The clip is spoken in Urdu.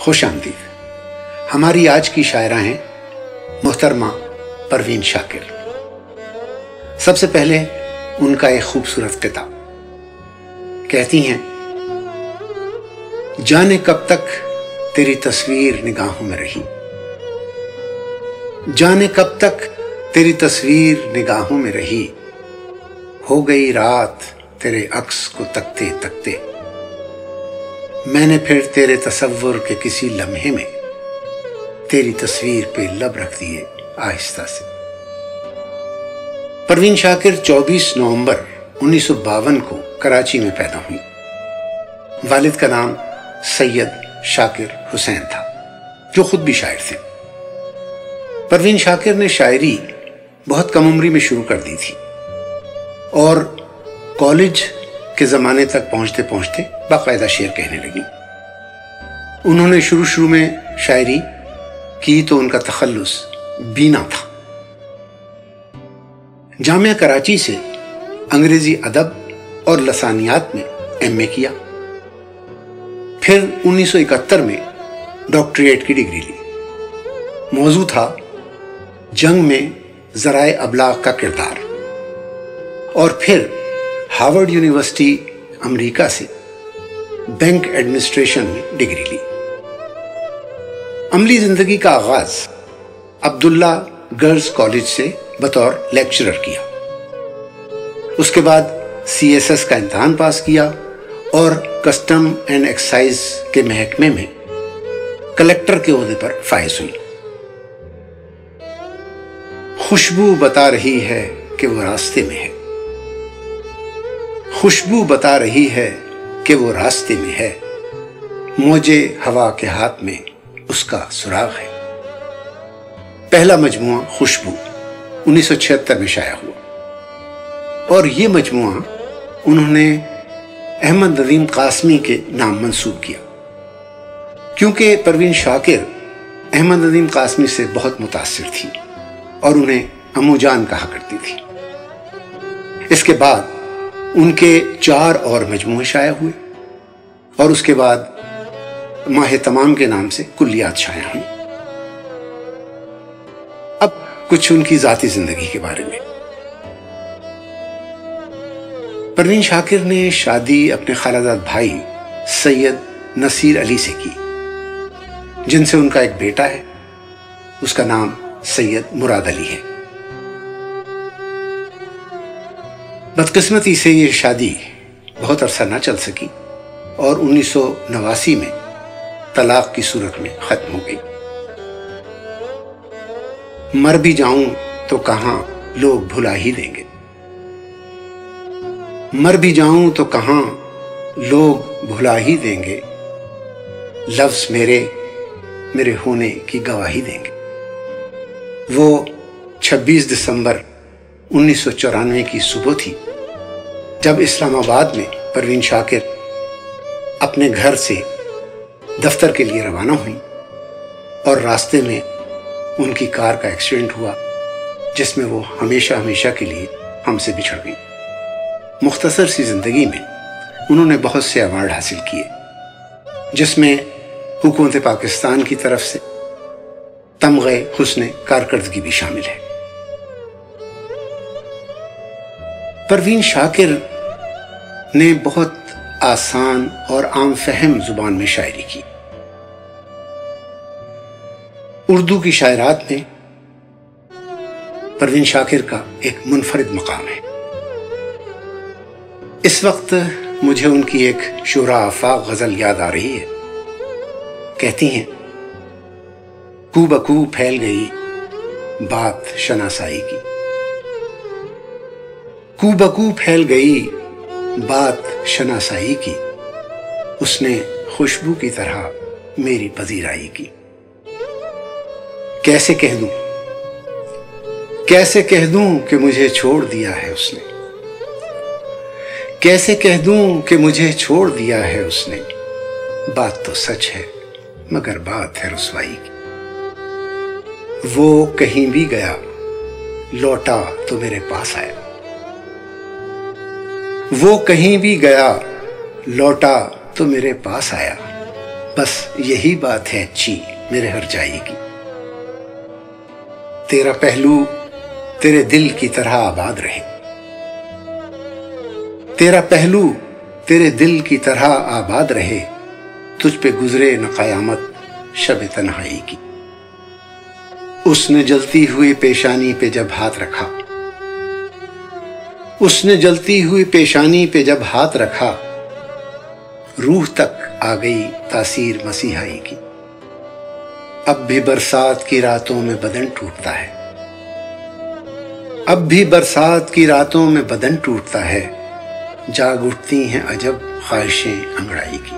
خوش آمدید. ہماری آج کی شاعرہ ہیں محترمہ پروین شاکر. سب سے پہلے ان کا ایک خوبصورت قطعہ. کہتی ہیں: جانے کب تک تیری تصویر نگاہوں میں رہی، جانے کب تک تیری تصویر نگاہوں میں رہی، ہو گئی رات تیرے عکس کو تکتے تکتے، میں نے پھر تیرے تصور کے کسی لمحے میں تیری تصویر پہ لب رکھ دیے آہستہ سے. پروین شاکر 24 نومبر 1952 کو کراچی میں پیدا ہوئی. والد کا نام سید شاکر حسین تھا جو خود بھی شاعر تھے. پروین شاکر نے شاعری بہت کم عمری میں شروع کر دی تھی اور کالج کے زمانے تک پہنچتے پہنچتے باقاعدہ شعر کہنے لگی. انہوں نے شروع میں شاعری کی تو ان کا تخلص بینا تھا. جامعہ کراچی سے انگریزی ادب اور لسانیات میں ایم اے کیا. پھر 1971 میں ڈاکٹریٹ کی ڈگری لی. موضوع تھا جنگ میں ذرائع ابلاغ کا کردار. اور پھر ہارورڈ یونیورسٹی امریکہ سے بینک ایڈمنسٹریشن میں ڈگری لی. عملی زندگی کا آغاز عبداللہ گرلز کالج سے بطور لیکچرر کیا. اس کے بعد CSS کا امتحان پاس کیا اور کسٹم اینڈ ایکسائز کے محکمے میں کلیکٹر کے عہدے پر فائز ہوئی. خوشبو بتا رہی ہے کہ وہ راستے میں ہے، خوشبو بتا رہی ہے کہ وہ راستے میں ہے، موجے ہوا کے ہاتھ میں اس کا سراغ ہے. پہلا مجموعہ خوشبو 1976 میں شائع ہوا اور یہ مجموعہ انہوں نے احمد ندیم قاسمی کے نام منسوب کیا کیونکہ پروین شاکر احمد ندیم قاسمی سے بہت متاثر تھی اور انہیں امو جان کہا کرتی تھی. اس کے بعد ان کے 4 اور مجموعے شائع ہوئے اور اس کے بعد ماہ تمام کے نام سے کلیات شائع ہوئیں. اب کچھ ان کی ذاتی زندگی کے بارے میں. پروین شاکر نے شادی اپنے خالہ زاد بھائی سید نصیر علی سے کی جن سے ان کا ایک بیٹا ہے. اس کا نام سید مراد علی ہے. بدقسمتی سے یہ شادی بہت عرصہ نہ چل سکی اور 1989 میں طلاق کی صورت میں ختم ہو گئی. مر بھی جاؤں تو کہاں لوگ بھلا ہی دیں گے، مر بھی جاؤں تو کہاں لوگ بھلا ہی دیں گے، لفظ میرے ہونے کی گواہی دیں گے. وہ 26 دسمبر 1994 کی صبح تھی جب اسلام آباد میں پروین شاکر اپنے گھر سے دفتر کے لیے روانہ ہوئی اور راستے میں ان کی کار کا ایکسیڈنٹ ہوا جس میں وہ ہمیشہ کے لیے ہم سے بچھڑ گئی. مختصر سی زندگی میں انہوں نے بہت سے ایوارڈ حاصل کیے جس میں حکومت پاکستان کی طرف سے تمغہ حسن کارکردگی بھی شامل ہے. پروین شاکر نے بہت آسان اور عام فہم زبان میں شاعری کی. اردو کی شاعرات میں پروین شاکر کا ایک منفرد مقام ہے. اس وقت مجھے ان کی ایک شورا آفاق غزل یاد آ رہی ہے. کہتی ہیں: کو بکو پھیل گئی بات شناسائی کی، کو بکو پھیل گئی بات شناسائی کی، اس نے خوشبو کی طرح میری پذیرائی کی. کیسے کہہ دوں کہ مجھے چھوڑ دیا ہے اس نے، کیسے کہہ دوں کہ مجھے چھوڑ دیا ہے اس نے، بات تو سچ ہے مگر بات ہے رسوائی کی. وہ کہیں بھی گیا لوٹا تو میرے پاس آیا، وہ کہیں بھی گیا لوٹا تو میرے پاس آیا، بس یہی بات ہے اچھی میرے ہر جائی کی، تیرا پہلو تیرے دل کی طرح آباد رہے، تیرا پہلو تیرے دل کی طرح آباد رہے، تجھ پہ گزرے نہ قیامت شب تنہائی کی۔ اس نے جلتی ہوئی پیشانی پہ جب ہاتھ رکھا، اس نے جلتی ہوئی پیشانی پہ جب ہاتھ رکھا، روح تک آ گئی تاثیر مسیحائی کی۔ اب بھی برسات کی راتوں میں بدن ٹوٹتا ہے، اب بھی برسات کی راتوں میں بدن ٹوٹتا ہے، جاگ اٹھتی ہیں عجب خواہشیں انگڑائی کی۔